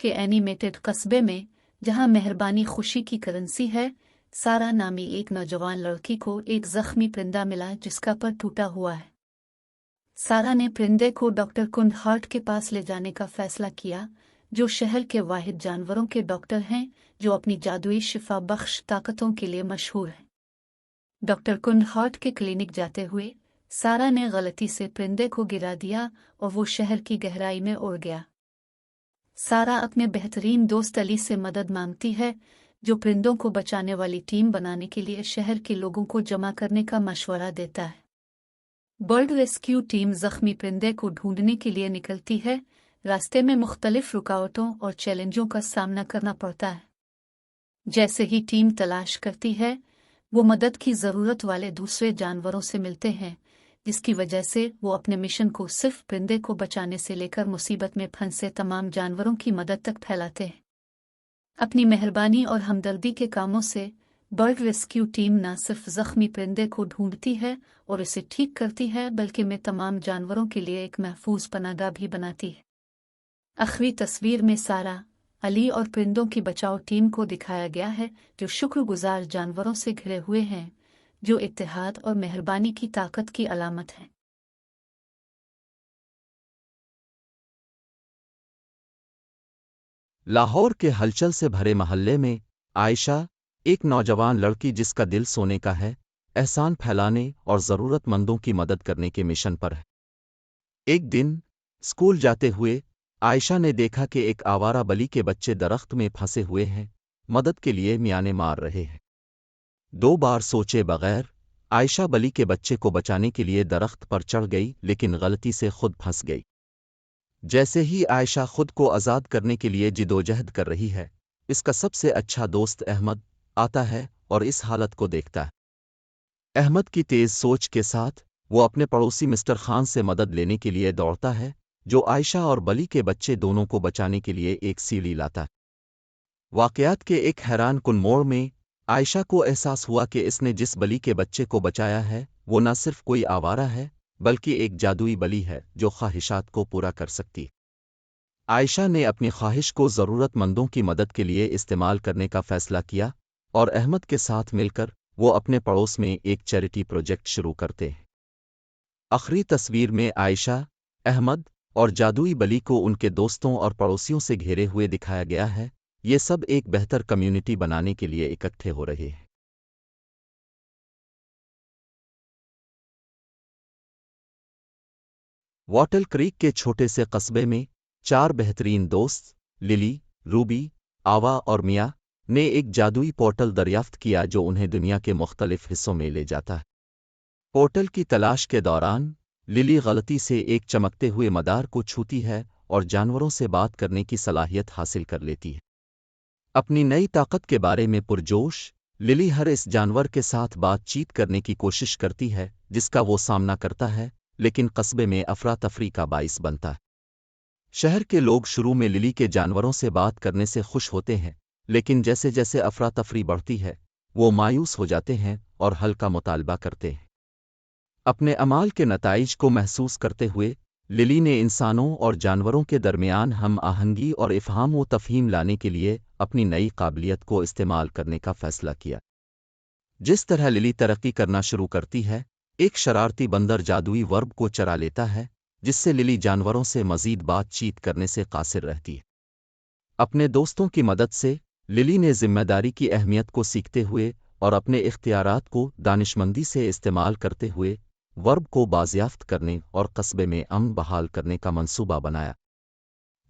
के एनिमेटेड कस्बे में, जहां मेहरबानी खुशी की करेंसी है, सारा नामी एक नौजवान लड़की को एक जख्मी परिंदा मिला जिसका पर टूटा हुआ है। सारा ने परिंदे को डॉक्टर कुंडहार्ट के पास ले जाने का फैसला किया, जो शहर के वाहिद जानवरों के डॉक्टर हैं जो अपनी जादुई शिफा बख्श ताकतों के लिए मशहूर हैं। डॉक्टर कुंडहार्ट के क्लिनिक जाते हुए सारा ने गलती से परिंदे को गिरा दिया और वो शहर की गहराई में उड़ गया। सारा अपने बेहतरीन दोस्त अली से मदद मांगती है, जो परिंदों को बचाने वाली टीम बनाने के लिए शहर के लोगों को जमा करने का मशवरा देता है। बर्ड रेस्क्यू टीम जख्मी परिंदे को ढूंढने के लिए निकलती है। रास्ते में मुख्तलिफ रुकावटों और चैलेंजों का सामना करना पड़ता है। जैसे ही टीम तलाश करती है, वो मदद की ज़रूरत वाले दूसरे जानवरों से मिलते हैं, जिसकी वजह से वो अपने मिशन को सिर्फ परिंदे को बचाने से लेकर मुसीबत में फंसे तमाम जानवरों की मदद तक फैलाते हैं। अपनी मेहरबानी और हमदर्दी के कामों से बर्ड रेस्क्यू टीम न सिर्फ जख्मी परिंदे को ढूंढती है और इसे ठीक करती है, बल्कि में तमाम जानवरों के लिए एक महफूज पनाहगाह भी बनाती है। आखिरी तस्वीर में सारा, अली और परिंदों की बचाव टीम को दिखाया गया है, जो शुक्रगुजार जानवरों से घिरे हुए हैं, जो इत्तेहाद और मेहरबानी की ताकत की अलामत है। लाहौर के हलचल से भरे मोहल्ले में आयशा, एक नौजवान लड़की जिसका दिल सोने का है, एहसान फैलाने और ज़रूरतमंदों की मदद करने के मिशन पर है। एक दिन स्कूल जाते हुए आयशा ने देखा कि एक आवारा बली के बच्चे दरख्त में फंसे हुए हैं, मदद के लिए मियाने मार रहे हैं। 2 बार सोचे बगैर आयशा बली के बच्चे को बचाने के लिए दरख्त पर चढ़ गई, लेकिन गलती से खुद फंस गई। जैसे ही आयशा खुद को आज़ाद करने के लिए जिदोजहद कर रही है, इसका सबसे अच्छा दोस्त अहमद आता है और इस हालत को देखता है। अहमद की तेज़ सोच के साथ वो अपने पड़ोसी मिस्टर खान से मदद लेने के लिए दौड़ता है, जो आयशा और बली के बच्चे दोनों को बचाने के लिए एक सीढ़ी लाता है। वाक़यात के एक हैरान कुन मोड़ में आयशा को एहसास हुआ कि इसने जिस बली के बच्चे को बचाया है, वो न सिर्फ कोई आवारा है, बल्कि एक जादुई बली है जो ख्वाहिशात को पूरा कर सकती है। आयशा ने अपनी ख्वाहिश को ज़रूरतमंदों की मदद के लिए इस्तेमाल करने का फ़ैसला किया और अहमद के साथ मिलकर वो अपने पड़ोस में एक चैरिटी प्रोजेक्ट शुरू करते हैं। आखिरी तस्वीर में आयशा, अहमद और जादुई बली को उनके दोस्तों और पड़ोसियों से घेरे हुए दिखाया गया है। ये सब एक बेहतर कम्युनिटी बनाने के लिए इकट्ठे हो रहे हैं। वॉटल क्रीक के छोटे से कस्बे में 4 बेहतरीन दोस्त लिली, रूबी, आवा और मिया ने एक जादुई पोर्टल दरियाफ्त किया जो उन्हें दुनिया के मुख्तलिफ हिस्सों में ले जाता है। पोर्टल की तलाश के दौरान लिली गलती से एक चमकते हुए मदार को छूती है और जानवरों से बात करने की सलाहियत हासिल कर लेती है। अपनी नई ताकत के बारे में पुरजोश, लिली हर इस जानवर के साथ बातचीत करने की कोशिश करती है जिसका वो सामना करता है, लेकिन कस्बे में अफरा तफरी का बाइस बनता है। शहर के लोग शुरू में लिली के जानवरों से बात करने से खुश होते हैं, लेकिन जैसे जैसे अफरा तफरी बढ़ती है, वो मायूस हो जाते हैं और हल का मुतालबा करते हैं। अपने अमाल के नताइज को महसूस करते हुए लिली ने इंसानों और जानवरों के दरमियान हम आहंगी और इफ़हाम व तफ़हीम लाने के लिए अपनी नई काबिलियत को इस्तेमाल करने का फ़ैसला किया। जिस तरह लिली तरक्की करना शुरू करती है, एक शरारती बंदर जादुई वर्ब को चरा लेता है, जिससे लिली जानवरों से मज़ीद बातचीत करने से कासिर रहती है। अपने दोस्तों की मदद से लिली ने ज़िम्मेदारी की अहमियत को सीखते हुए और अपने इख्तियारात को दानिशमंदी से इस्तेमाल करते हुए वर्ब को बाज़याफ्त करने और कस्बे में अमन बहाल करने का मंसूबा बनाया।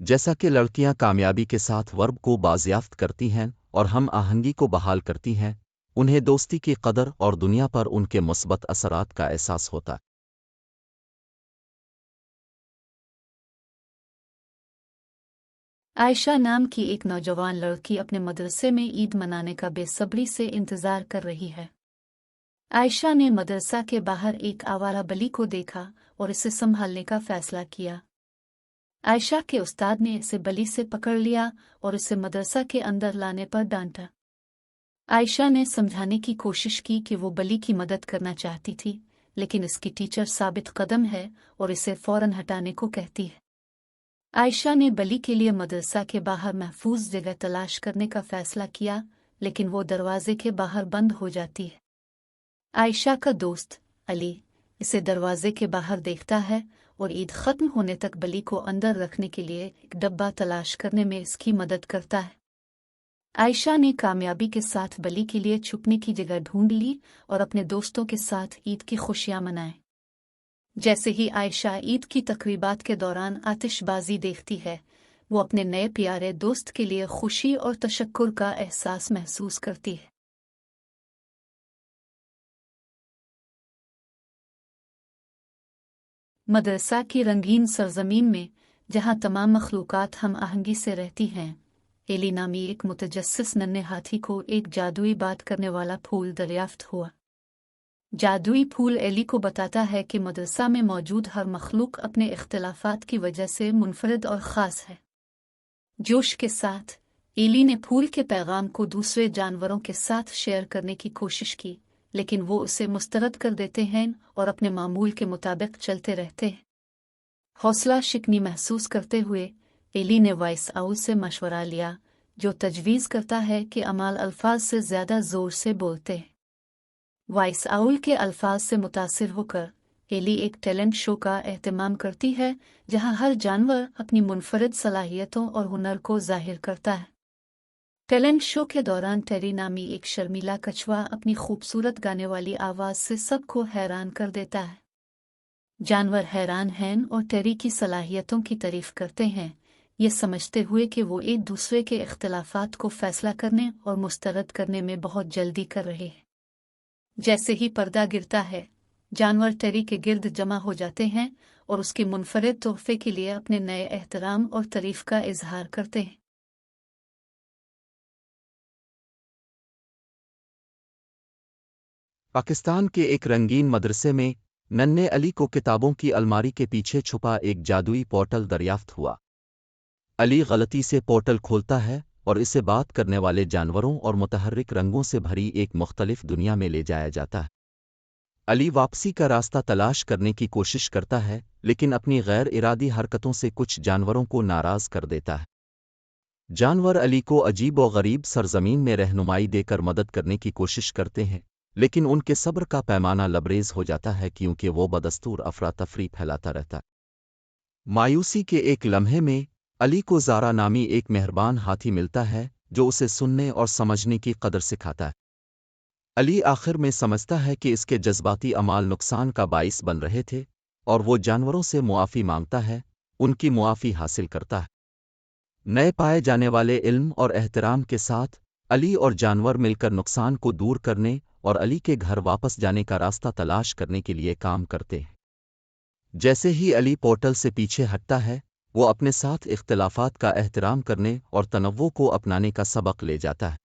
जैसा कि लड़कियां कामयाबी के साथ वर्ब को बाज़याफ्त करती हैं और हम आहंगी को बहाल करती हैं, उन्हें दोस्ती की कदर और दुनिया पर उनके मुस्बत असरात का एहसास होता है। आयशा नाम की एक नौजवान लड़की अपने मदरसे में ईद मनाने का बेसब्री से इंतज़ार कर रही है। आयशा ने मदरसा के बाहर एक आवारा बली को देखा और इसे संभालने का फैसला किया। आयशा के उस्ताद ने इसे बली से पकड़ लिया और इसे मदरसा के अंदर लाने पर डांटा। आयशा ने समझाने की कोशिश की कि वो बली की मदद करना चाहती थी, लेकिन इसकी टीचर साबित कदम है और इसे फौरन हटाने को कहती है। आयशा ने बली के लिए मदरसा के बाहर महफूज जगह तलाश करने का फैसला किया, लेकिन वो दरवाजे के बाहर बंद हो जाती है। आयशा का दोस्त अली इसे दरवाजे के बाहर देखता है और ईद खत्म होने तक बली को अंदर रखने के लिए एक डब्बा तलाश करने में इसकी मदद करता है। आयशा ने कामयाबी के साथ बली के लिए छुपने की जगह ढूंढ ली और अपने दोस्तों के साथ ईद की खुशियां मनाए। जैसे ही आयशा ईद की तकरीबात के दौरान आतिशबाजी देखती है, वो अपने नए प्यारे दोस्त के लिए खुशी और तशक्कुर का एहसास महसूस करती है। मदरसा की रंगीन सरजमीन में, जहाँ तमाम मखलूक़ात हम आहंगी से रहती हैं, एली नामी एक मुतजस्सिस नन्हे हाथी को एक जादुई बात करने वाला फूल दरियाफ्त हुआ। जादुई फूल एली को बताता है कि मदरसा में मौजूद हर मखलूक अपने इख्तिलाफात की वजह से मुनफरद और ख़ास है। जोश के साथ एली ने फूल के पैगाम को दूसरे जानवरों के साथ शेयर करने की कोशिश की, लेकिन वो उसे मुस्तरद कर देते हैं और अपने मामूल के मुताबिक चलते रहते हैं। हौसला शिकनी महसूस करते हुए एली ने वाइस आउल से मशवरा लिया, जो तजवीज़ करता है कि अमाल अल्फाज से ज़्यादा ज़ोर से बोलते हैं। वाइस आउल के अल्फाज से मुतासिर होकर एली एक टैलेंट शो का एहतमाम करती है, जहां हर जानवर अपनी मुनफरद सलाहियतों और हुनर को जाहिर करता है। टैलेंट शो के दौरान टेरी नामी एक शर्मीला कछुआ अपनी खूबसूरत गाने वाली आवाज़ से सबको हैरान कर देता है। जानवर हैरान हैं और टेरी की सलाहियतों की तारीफ करते हैं, ये समझते हुए कि वो एक दूसरे के इख्तिलाफात को फैसला करने और मुस्तरद करने में बहुत जल्दी कर रहे हैं। जैसे ही पर्दा गिरता है, जानवर टेरी के गिर्द जमा हो जाते हैं और उसके मुनफरद तोहफे के लिए अपने नए एहतराम और तारीफ का इजहार करते हैं। पाकिस्तान के एक रंगीन मदरसे में नन्हे अली को किताबों की अलमारी के पीछे छुपा एक जादुई पोर्टल दरियाफ्त हुआ। अली गलती से पोर्टल खोलता है और इसे बात करने वाले जानवरों और मुतहर्रिक रंगों से भरी एक मुख्तलिफ दुनिया में ले जाया जाता है। अली वापसी का रास्ता तलाश करने की कोशिश करता है, लेकिन अपनी गैर इरादी हरकतों से कुछ जानवरों को नाराज़ कर देता है। जानवर अली को अजीब व गरीब सरजमीन में रहनुमाई देकर मदद करने की कोशिश करते हैं, लेकिन उनके सब्र का पैमाना लबरेज हो जाता है क्योंकि वो बदस्तूर अफरा तफरी फैलाता रहता है। मायूसी के एक लम्हे में अली को ज़ारा नामी एक मेहरबान हाथी मिलता है, जो उसे सुनने और समझने की कदर सिखाता है। अली आखिर में समझता है कि इसके जज्बाती अमाल नुकसान का बाइस बन रहे थे और वो जानवरों से मुआफ़ी मांगता है, उनकी मुआफ़ी हासिल करता है। नए पाए जाने वाले इल्म और एहतराम के साथ अली और जानवर मिलकर नुकसान को दूर करने और अली के घर वापस जाने का रास्ता तलाश करने के लिए काम करते हैं। जैसे ही अली पोर्टल से पीछे हटता है, वो अपने साथ इख्तिलाफात का एहतराम करने और तनव्वुर को अपनाने का सबक ले जाता है।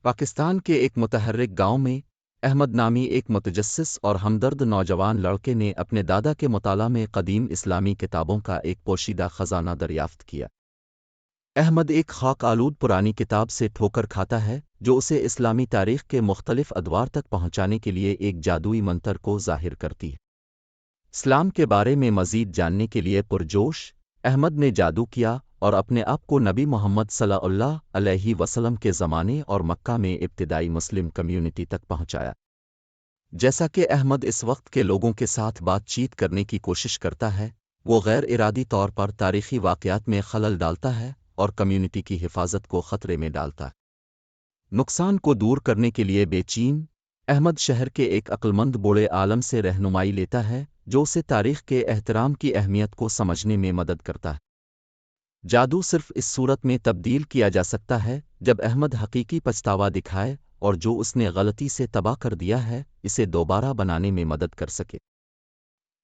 पाकिस्तान के एक मुतहर्रिक गांव में अहमद नामी एक मुतजस्सिस और हमदर्द नौजवान लड़के ने अपने दादा के मुताला में कदीम इस्लामी किताबों का एक पोशीदा खजाना दरियाफ्त किया। अहमद एक खाक आलूद पुरानी किताब से ठोकर खाता है, जो उसे इस्लामी तारीख के मुख्तलिफ अदवार तक पहुंचाने के लिए एक जादुई मंतर को जाहिर करती है। इस्लाम के बारे में मज़ीद जानने के लिए पुरजोश अहमद ने जादू किया और अपने आप को नबी मोहम्मद सल्लल्लाहु अलैहि वसल्लम के ज़माने और मक्का में इब्तिदाई मुस्लिम कम्युनिटी तक पहुंचाया। जैसा कि अहमद इस वक्त के लोगों के साथ बातचीत करने की कोशिश करता है, वो गैर इरादी तौर पर तारीख़ी वाक़यात में खलल डालता है और कम्युनिटी की हिफाजत को ख़तरे में डालता है। नुकसान को दूर करने के लिए बेचैन अहमद शहर के एक अक्लमंद बूढ़े आलम से रहनुमाई लेता है, जो उसे तारीख़ के एहतराम की अहमियत को समझने में मदद करता है। जादू सिर्फ इस सूरत में तब्दील किया जा सकता है जब अहमद हकीकी पछतावा दिखाए और जो उसने गलती से तबाह कर दिया है, इसे दोबारा बनाने में मदद कर सके।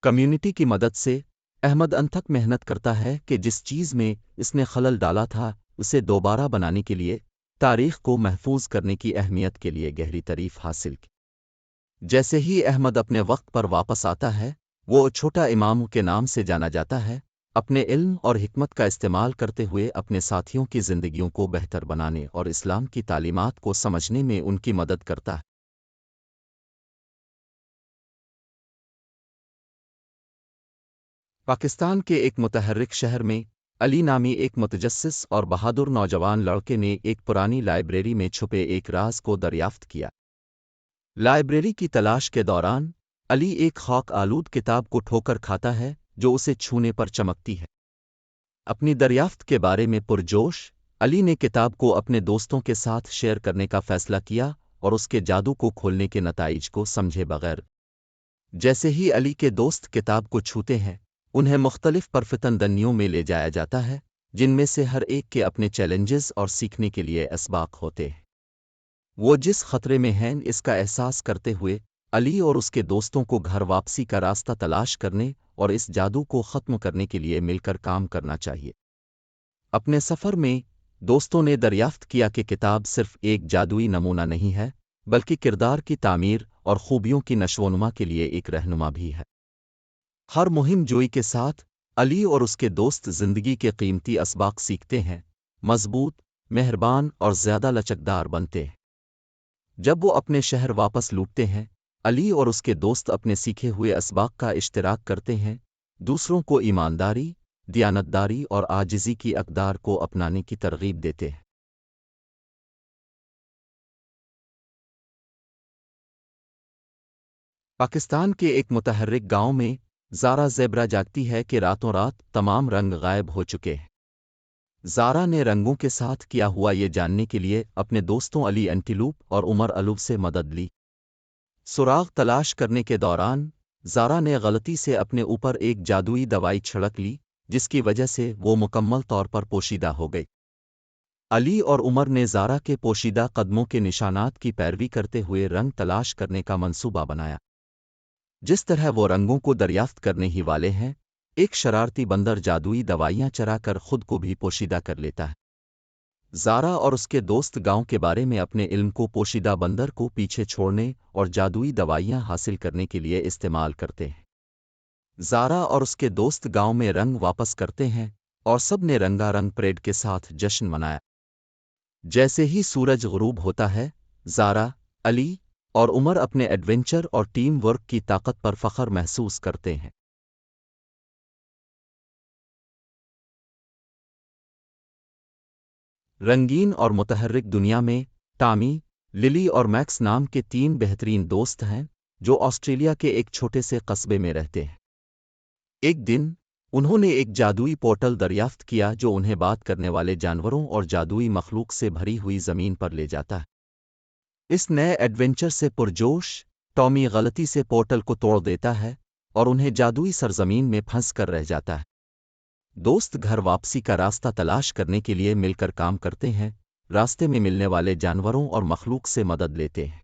कम्युनिटी की मदद से अहमद अनथक मेहनत करता है कि जिस चीज़ में इसने खलल डाला था, उसे दोबारा बनाने के लिए तारीख़ को महफूज करने की अहमियत के लिए गहरी तारीफ़ हासिल की। जैसे ही अहमद अपने वक्त पर वापस आता है, वो छोटा इमाम के नाम से जाना जाता है, अपने इल्म और हिकमत का इस्तेमाल करते हुए अपने साथियों की ज़िंदगियों को बेहतर बनाने और इस्लाम की तालीमात को समझने में उनकी मदद करता है। پاکستان کے ایک متحرک شہر میں علی نامی ایک متجسس اور بہادر نوجوان لڑکے نے ایک پرانی لائبریری میں چھپے ایک راز کو دریافت کیا۔ لائبریری کی تلاش کے دوران علی ایک خاک آلود کتاب کو ٹھوکر کھاتا ہے جو اسے چھونے پر چمکتی ہے۔ اپنی دریافت کے بارے میں پرجوش، علی نے کتاب کو اپنے دوستوں کے ساتھ شیئر کرنے کا فیصلہ کیا اور اس کے جادو کو کھولنے کے نتائج کو سمجھے بغیر۔ جیسے ہی علی کے دوست کتاب کو چھوتے ہیں، انہیں مختلف پرفتن دنیوں میں لے جایا جاتا ہے، جن میں سے ہر ایک کے اپنے چیلنجز اور سیکھنے کے لیے اسباق ہوتے ہیں۔ وہ جس خطرے میں ہیں اس کا احساس کرتے ہوئے علی اور اس کے دوستوں کو گھر واپسی کا راستہ تلاش کرنے اور اس جادو کو ختم کرنے کے لیے مل کر کام کرنا چاہیے۔ اپنے سفر میں دوستوں نے دریافت کیا کہ کتاب صرف ایک جادوئی نمونہ نہیں ہے، بلکہ کردار کی تعمیر اور خوبیوں کی نشوونما کے لیے ایک رہنما بھی ہے۔ ہر مہم جوئی کے ساتھ علی اور اس کے دوست زندگی کے قیمتی اسباق سیکھتے ہیں، مضبوط، مہربان اور زیادہ لچکدار بنتے ہیں۔ جب وہ اپنے شہر واپس لوٹتے ہیں، علی اور اس کے دوست اپنے سیکھے ہوئے اسباق کا اشتراک کرتے ہیں، دوسروں کو ایمانداری، دیانتداری اور عاجزی کی اقدار کو اپنانے کی ترغیب دیتے ہیں۔ پاکستان کے ایک متحرک گاؤں میں زارا زیبرا جاگتی ہے کہ راتوں رات تمام رنگ غائب ہو چکے ہیں۔ زارا نے رنگوں کے ساتھ کیا ہوا یہ جاننے کے لیے اپنے دوستوں علی اینٹیلوپ اور عمر الوب سے مدد لی۔ سراغ تلاش کرنے کے دوران زارا نے غلطی سے اپنے اوپر ایک جادوئی دوائی چھڑک لی، جس کی وجہ سے وہ مکمل طور پر پوشیدہ ہو گئی۔ علی اور عمر نے زارا کے پوشیدہ قدموں کے نشانات کی پیروی کرتے ہوئے رنگ تلاش کرنے کا منصوبہ بنایا۔ جس طرح وہ رنگوں کو دریافت کرنے ہی والے ہیں، ایک شرارتی بندر جادوئی دوائیاں چرا کر خود کو بھی پوشیدہ کر لیتا ہے۔ زارا اور اس کے دوست گاؤں کے بارے میں اپنے علم کو پوشیدہ بندر کو پیچھے چھوڑنے اور جادوئی دوائیاں حاصل کرنے کے لیے استعمال کرتے ہیں۔ زارا اور اس کے دوست گاؤں میں رنگ واپس کرتے ہیں اور سب نے رنگا رنگ پریڈ کے ساتھ جشن منایا۔ جیسے ہی سورج غروب ہوتا ہے، زارا، علی اور عمر اپنے ایڈونچر اور ٹیم ورک کی طاقت پر فخر محسوس کرتے ہیں۔ رنگین اور متحرک دنیا میں ٹامی، للی اور میکس نام کے تین بہترین دوست ہیں جو آسٹریلیا کے ایک چھوٹے سے قصبے میں رہتے ہیں۔ ایک دن انہوں نے ایک جادوئی پورٹل دریافت کیا جو انہیں بات کرنے والے جانوروں اور جادوئی مخلوق سے بھری ہوئی زمین پر لے جاتا ہے۔ اس نئے ایڈونچر سے پرجوش ٹامی غلطی سے پورٹل کو توڑ دیتا ہے اور انہیں جادوئی سرزمین میں پھنس کر رہ جاتا ہے۔ دوست گھر واپسی کا راستہ تلاش کرنے کے لیے مل کر کام کرتے ہیں، راستے میں ملنے والے جانوروں اور مخلوق سے مدد لیتے ہیں۔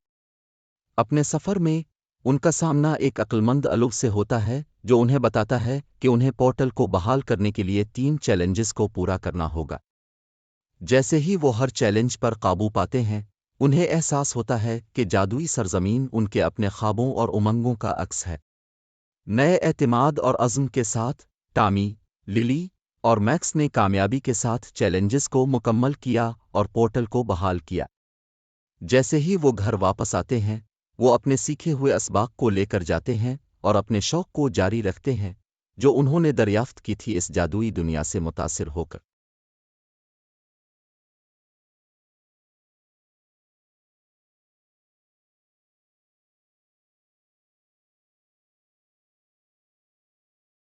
اپنے سفر میں ان کا سامنا ایک عقلمند الوب سے ہوتا ہے جو انہیں بتاتا ہے کہ انہیں پورٹل کو بحال کرنے کے لیے 3 چیلنجز کو پورا کرنا ہوگا۔ جیسے ہی وہ ہر چیلنج پر قابو پاتے ہیں، انہیں احساس ہوتا ہے کہ جادوئی سرزمین ان کے اپنے خوابوں اور امنگوں کا عکس ہے۔ نئے اعتماد اور عزم کے ساتھ ٹامی، للی اور میکس نے کامیابی کے ساتھ چیلنجز کو مکمل کیا اور پورٹل کو بحال کیا۔ جیسے ہی وہ گھر واپس آتے ہیں، وہ اپنے سیکھے ہوئے اسباق کو لے کر جاتے ہیں اور اپنے شوق کو جاری رکھتے ہیں جو انہوں نے دریافت کی تھی اس جادوئی دنیا سے متاثر ہو کر۔